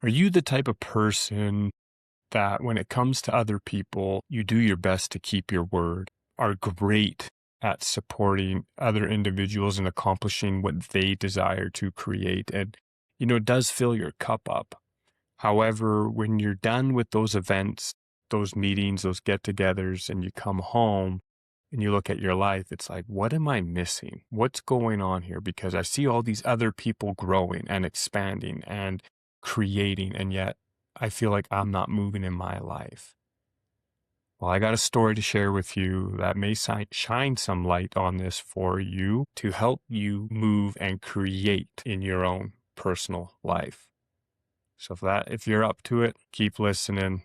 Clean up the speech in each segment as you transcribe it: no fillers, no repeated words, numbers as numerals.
Are you the type of person that when it comes to other people, you do your best to keep your word, are great at supporting other individuals and accomplishing what they desire to create? And, it does fill your cup up. However, when you're done with those events, those meetings, those get togethers, and you come home and you look at your life, it's like, what am I missing? What's going on here? Because I see all these other people growing and expanding and creating, and yet I feel like I'm not moving in my life. Well, I got a story to share with you that may shine some light on this for you to help you move and create in your own personal life. So if you're up to it, keep listening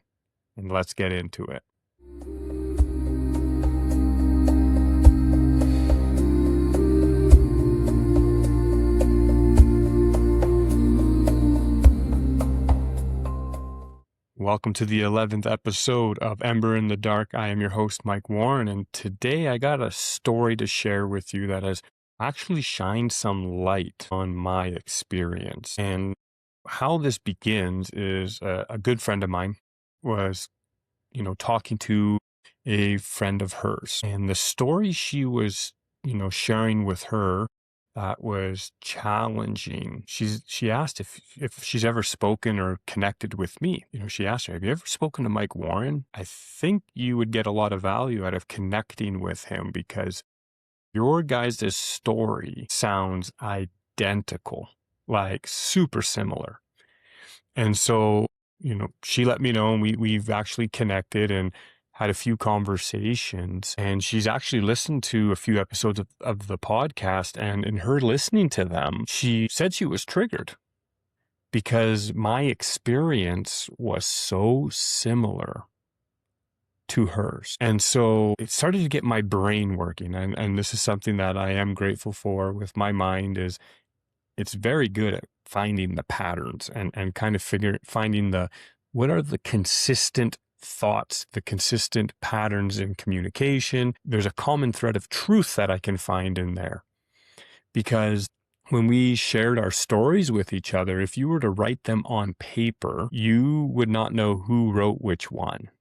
and let's get into it. Welcome to the 11th episode of Ember in the Dark. I am your host, Mike Warren, and today I got a story to share with you that has actually shined some light on my experience. And how this begins is a good friend of mine was, talking to a friend of hers. And the story she was, sharing with her that was challenging. She asked if she's ever spoken or connected with me. She asked her, have you ever spoken to Mike Warren? I think you would get a lot of value out of connecting with him because your guys' story sounds identical, like super similar. And so, she let me know, and we've actually connected and had a few conversations, and she's actually listened to a few episodes of the podcast. And in her listening to them, she said she was triggered because my experience was so similar to hers. And so it started to get my brain working. And this is something that I am grateful for with my mind is it's very good at finding the patterns and kind of finding what are the consistent thoughts, the consistent patterns in communication. There's a common thread of truth that I can find in there. Because when we shared our stories with each other, if you were to write them on paper, you would not know who wrote which one.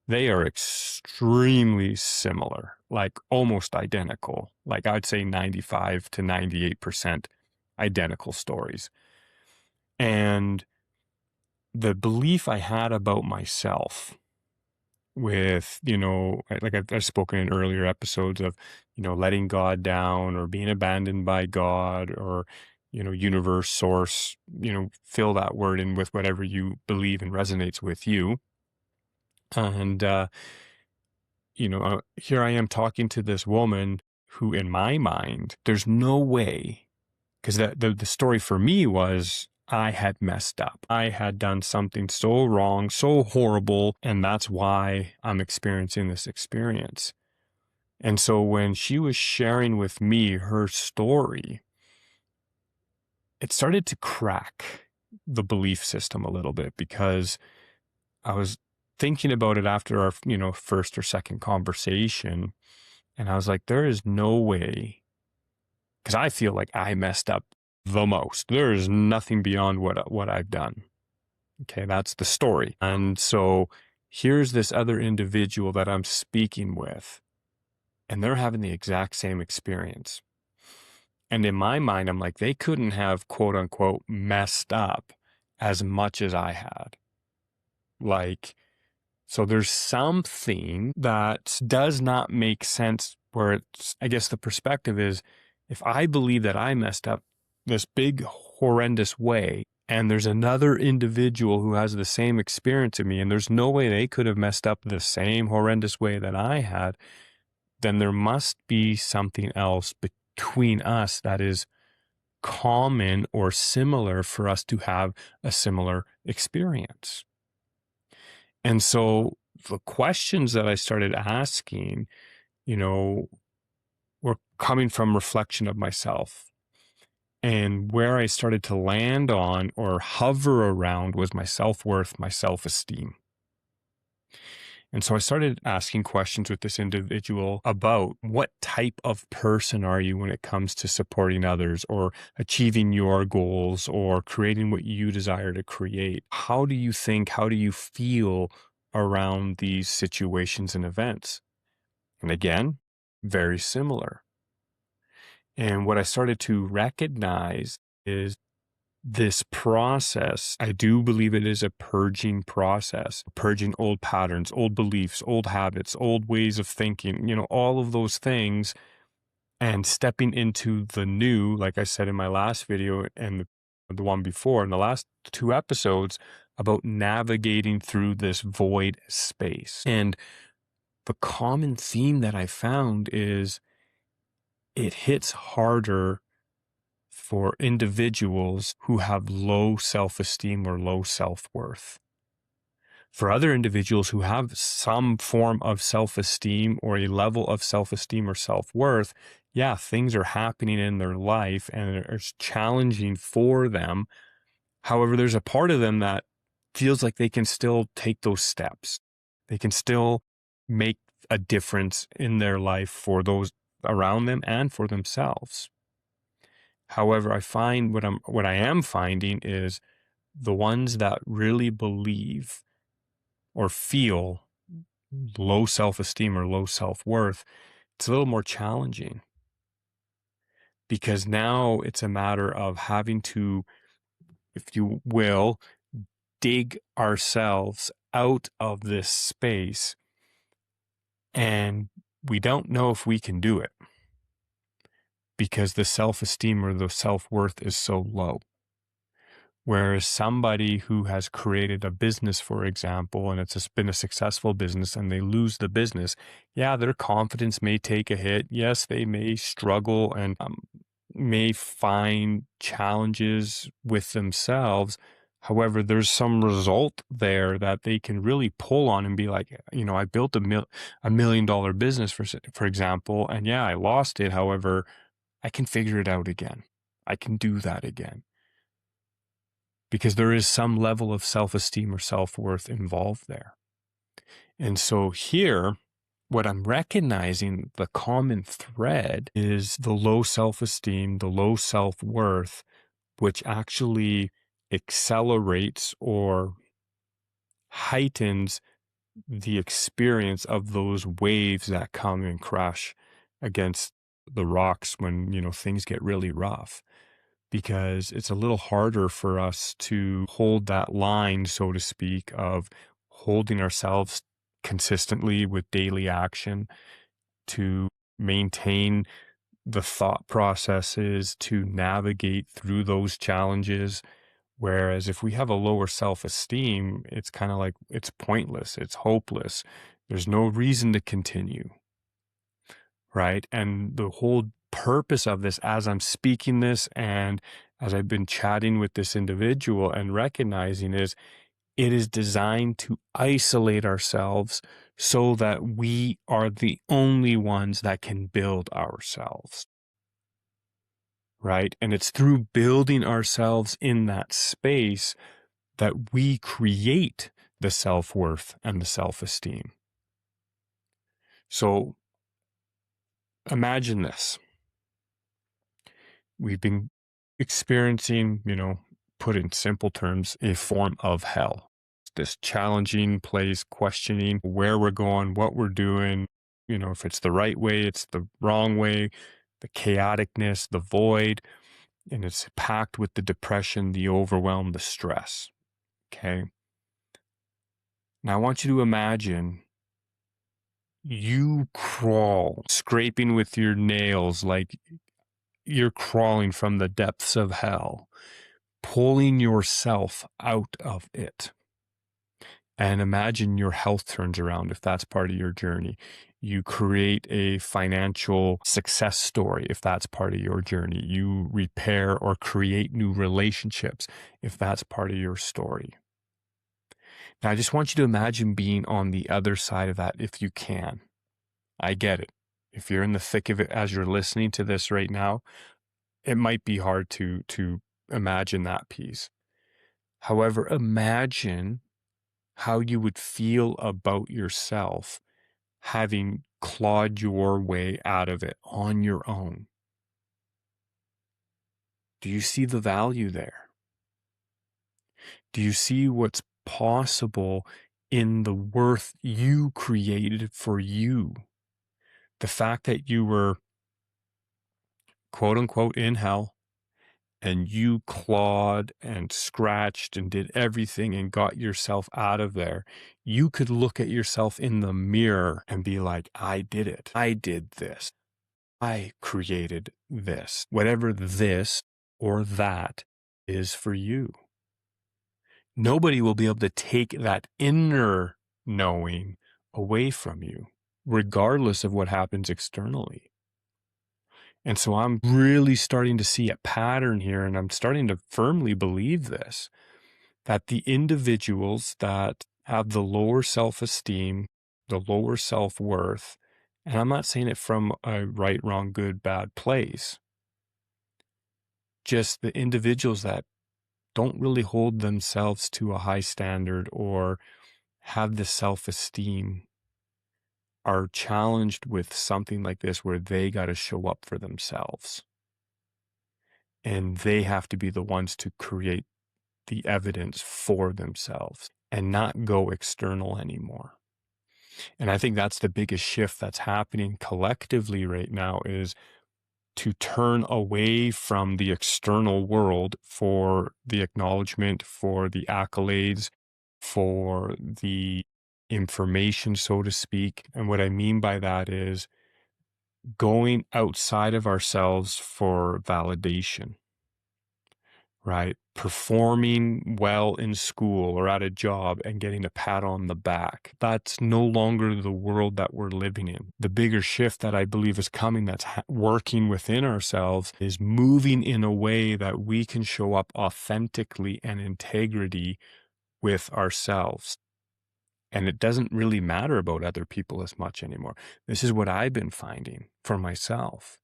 They are extremely similar, like almost identical. Like I'd say 95 to 98% identical stories. And the belief I had about myself with, like I've spoken in earlier episodes of, letting God down or being abandoned by God or, universe, source, fill that word in with whatever you believe and resonates with you. And, here I am talking to this woman who in my mind, there's no way. Because the story for me was I had messed up. I had done something so wrong, so horrible, and that's why I'm experiencing this experience. And so when she was sharing with me her story, it started to crack the belief system a little bit because I was thinking about it after our, first or second conversation. And I was like, there is no way, because I feel like I messed up the most. There is nothing beyond what I've done. Okay, that's the story. And so here's this other individual that I'm speaking with, and they're having the exact same experience. And in my mind, I'm like, they couldn't have quote unquote messed up as much as I had. Like, so there's something that does not make sense where it's, I guess the perspective is, if I believe that I messed up this big, horrendous way, and there's another individual who has the same experience of me, and there's no way they could have messed up the same horrendous way that I had, then there must be something else between us that is common or similar for us to have a similar experience. And so the questions that I started asking, were coming from reflection of myself. And where I started to land on or hover around was my self-worth, my self-esteem. And so I started asking questions with this individual about what type of person are you when it comes to supporting others or achieving your goals or creating what you desire to create? How do you think, how do you feel around these situations and events? And again, very similar. And what I started to recognize is this process, I do believe it is a purging process, purging old patterns, old beliefs, old habits, old ways of thinking, all of those things, and stepping into the new, like I said in my last video and the one before, in the last two episodes, about navigating through this void space. And the common theme that I found is it hits harder for individuals who have low self-esteem or low self-worth. For other individuals who have some form of self-esteem or a level of self-esteem or self-worth, yeah, things are happening in their life and it's challenging for them. However, there's a part of them that feels like they can still take those steps. They can still make a difference in their life for those around them and for themselves. However, I find what I am finding is the ones that really believe or feel low self-esteem or low self-worth, it's a little more challenging because now it's a matter of having to, if you will, dig ourselves out of this space, and we don't know if we can do it because the self-esteem or the self-worth is so low. Whereas somebody who has created a business, for example, and been a successful business and they lose the business, yeah, their confidence may take a hit. Yes, they may struggle and may find challenges with themselves. However, there's some result there that they can really pull on and be like, I built a $1 million business, for example, and yeah, I lost it. However, I can figure it out again. I can do that again, because there is some level of self-esteem or self-worth involved there. And so here, what I'm recognizing, the common thread is the low self-esteem, the low self-worth, which actually accelerates or heightens the experience of those waves that come and crash against the rocks when, things get really rough. Because it's a little harder for us to hold that line, so to speak, of holding ourselves consistently with daily action to maintain the thought processes to navigate through those challenges. Whereas if we have a lower self-esteem, it's kind of like it's pointless, it's hopeless. There's no reason to continue. Right. And the whole purpose of this, as I'm speaking this and as I've been chatting with this individual and recognizing, is it is designed to isolate ourselves so that we are the only ones that can build ourselves. Right. And it's through building ourselves in that space that we create the self-worth and the self-esteem. So imagine this. We've been experiencing, put in simple terms, a form of hell. This challenging place, questioning where we're going, what we're doing, if it's the right way, it's the wrong way, the chaoticness, the void, and it's packed with the depression, the overwhelm, the stress. Okay. Now I want you to imagine you crawl, scraping with your nails like you're crawling from the depths of hell, pulling yourself out of it. And imagine your health turns around if that's part of your journey. You create a financial success story if that's part of your journey. You repair or create new relationships if that's part of your story. Now, I just want you to imagine being on the other side of that if you can. I get it. If you're in the thick of it as you're listening to this right now, it might be hard to imagine that piece. However, imagine how you would feel about yourself having clawed your way out of it on your own. Do you see the value there? Do you see what's possible in the worth you created for you? The fact that you were, quote unquote, in hell, and you clawed and scratched and did everything and got yourself out of there. You could look at yourself in the mirror and be like, I did it. I did this. I created this. Whatever this or that is for you. Nobody will be able to take that inner knowing away from you, regardless of what happens externally. And so I'm really starting to see a pattern here, and I'm starting to firmly believe this, that the individuals that have the lower self-esteem, the lower self-worth, and I'm not saying it from a right, wrong, good, bad place, just the individuals that don't really hold themselves to a high standard or have the self-esteem are challenged with something like this where they got to show up for themselves. And they have to be the ones to create the evidence for themselves and not go external anymore. And I think that's the biggest shift that's happening collectively right now, is to turn away from the external world for the acknowledgement, for the accolades, for the information, so to speak. And what I mean by that is going outside of ourselves for validation, right? Performing well in school or at a job and getting a pat on the back. That's no longer the world that we're living in. The bigger shift that I believe is coming, that's working within ourselves, is moving in a way that we can show up authentically and integrity with ourselves. And it doesn't really matter about other people as much anymore. This is what I've been finding for myself.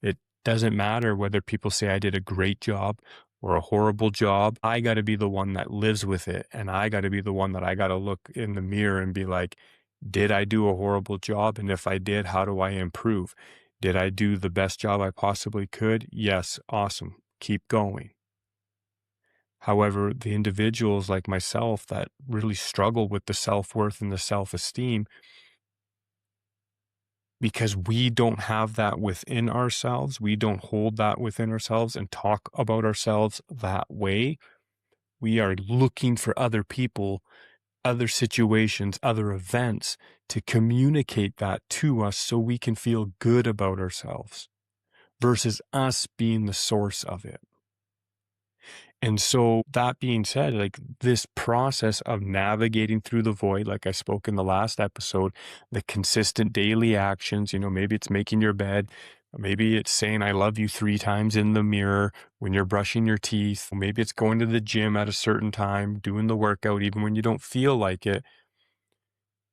It doesn't matter whether people say I did a great job or a horrible job. I got to be the one that lives with it. And I got to be the one that I got to look in the mirror and be like, did I do a horrible job? And if I did, how do I improve? Did I do the best job I possibly could? Yes. Awesome. Keep going. However, the individuals like myself that really struggle with the self-worth and the self-esteem, because we don't have that within ourselves, we don't hold that within ourselves and talk about ourselves that way, we are looking for other people, other situations, other events to communicate that to us so we can feel good about ourselves versus us being the source of it. And so that being said, like this process of navigating through the void, like I spoke in the last episode, the consistent daily actions, maybe it's making your bed, maybe it's saying I love you 3 times in the mirror when you're brushing your teeth, maybe it's going to the gym at a certain time, doing the workout even when you don't feel like it.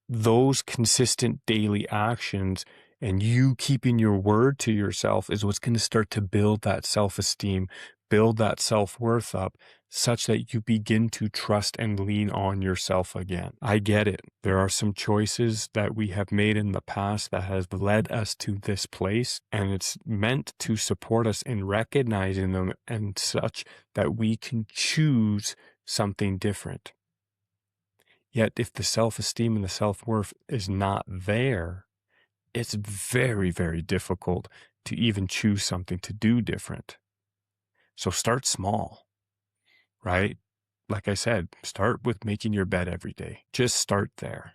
Those consistent daily actions and you keeping your word to yourself is what's going to start to build that self-esteem, build that self-worth up such that you begin to trust and lean on yourself again. I get it. There are some choices that we have made in the past that has led us to this place, and it's meant to support us in recognizing them and such that we can choose something different. Yet if the self-esteem and the self-worth is not there, it's very, very difficult to even choose something to do different. So start small, right? Like I said, start with making your bed every day. Just start there.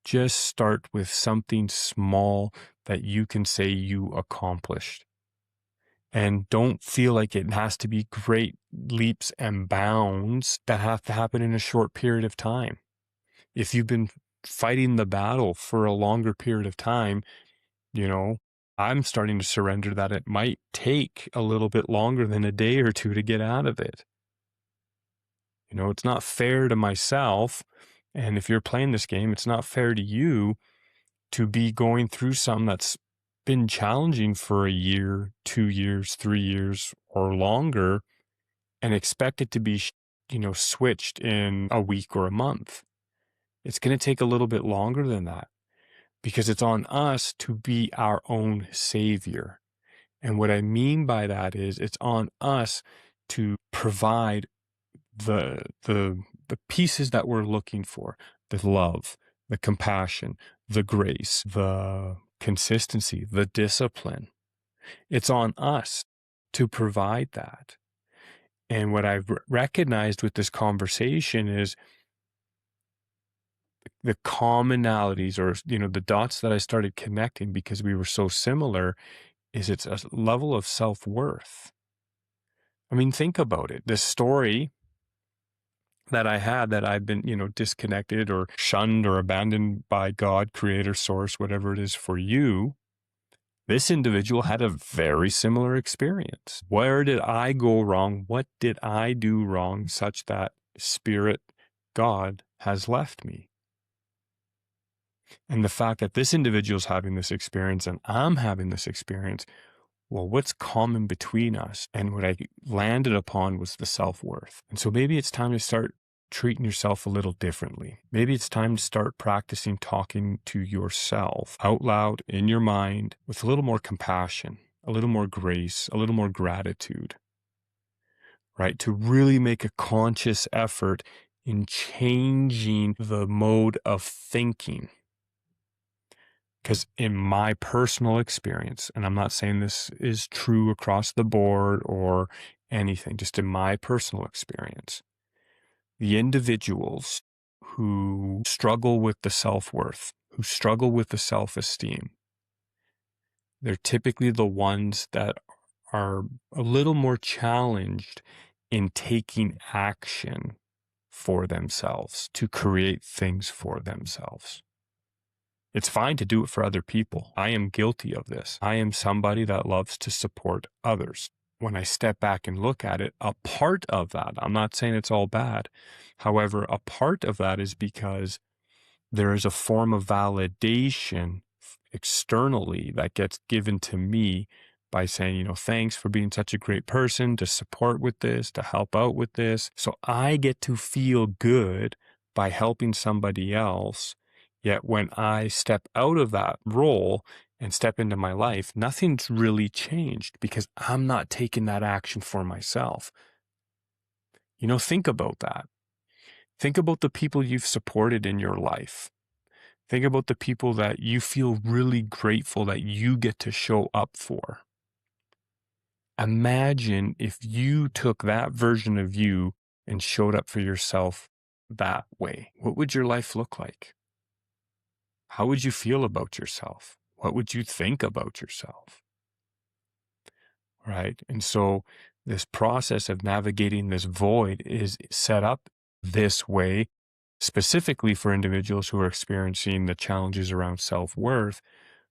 Just start with something small that you can say you accomplished. And don't feel like it has to be great leaps and bounds that have to happen in a short period of time. If you've been fighting the battle for a longer period of time, I'm starting to surrender that it might take a little bit longer than a day or two to get out of it. It's not fair to myself. And if you're playing this game, it's not fair to you to be going through something that's been challenging for a year, 2 years, 3 years, or longer and expect it to be switched in a week or a month. It's going to take a little bit longer than that because it's on us to be our own savior. And what I mean by that is it's on us to provide the pieces that we're looking for, the love, the compassion, the grace, the consistency, the discipline. It's on us to provide that. And what I've recognized with this conversation is the commonalities, or the dots that I started connecting because we were so similar, is it's a level of self-worth. I mean, think about it. This story that I had, that I've been, disconnected or shunned or abandoned by God, creator, source, whatever it is for you, this individual had a very similar experience. Where did I go wrong? What did I do wrong such that Spirit, God, has left me? And the fact that this individual is having this experience and I'm having this experience, well, what's common between us? And what I landed upon was the self-worth. And so maybe it's time to start treating yourself a little differently. Maybe it's time to start practicing talking to yourself out loud in your mind with a little more compassion, a little more grace, a little more gratitude, right? To really make a conscious effort in changing the mode of thinking. Because in my personal experience, and I'm not saying this is true across the board or anything, just in my personal experience, the individuals who struggle with the self-worth, who struggle with the self-esteem, they're typically the ones that are a little more challenged in taking action for themselves, to create things for themselves. It's fine to do it for other people. I am guilty of this. I am somebody that loves to support others. When I step back and look at it, a part of that, I'm not saying it's all bad. However, a part of that is because there is a form of validation externally that gets given to me by saying, thanks for being such a great person to support with this, to help out with this. So I get to feel good by helping somebody else. Yet when I step out of that role and step into my life, nothing's really changed because I'm not taking that action for myself. Think about that. Think about the people you've supported in your life. Think about the people that you feel really grateful that you get to show up for. Imagine if you took that version of you and showed up for yourself that way. What would your life look like? How would you feel about yourself? What would you think about yourself? Right? And so this process of navigating this void is set up this way, specifically for individuals who are experiencing the challenges around self-worth,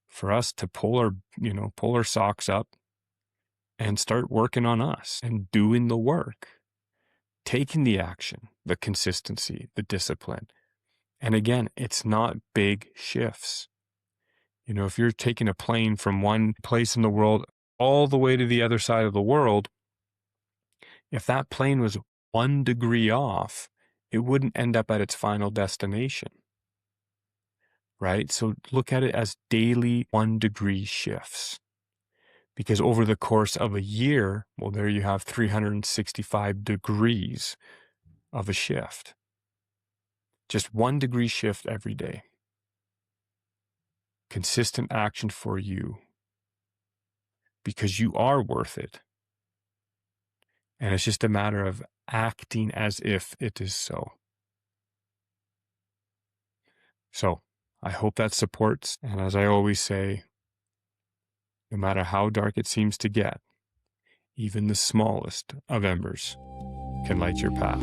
for us to pull our socks up and start working on us and doing the work, taking the action, the consistency, the discipline. And again, it's not big shifts. If you're taking a plane from one place in the world all the way to the other side of the world, if that plane was 1 degree off, it wouldn't end up at its final destination, right? So look at it as daily 1 degree shifts. Because over the course of a year, well, there you have 365 degrees of a shift. Just 1 degree shift every day. Consistent action for you. Because you are worth it. And it's just a matter of acting as if it is so. So I hope that supports. And as I always say, no matter how dark it seems to get, even the smallest of embers can light your path.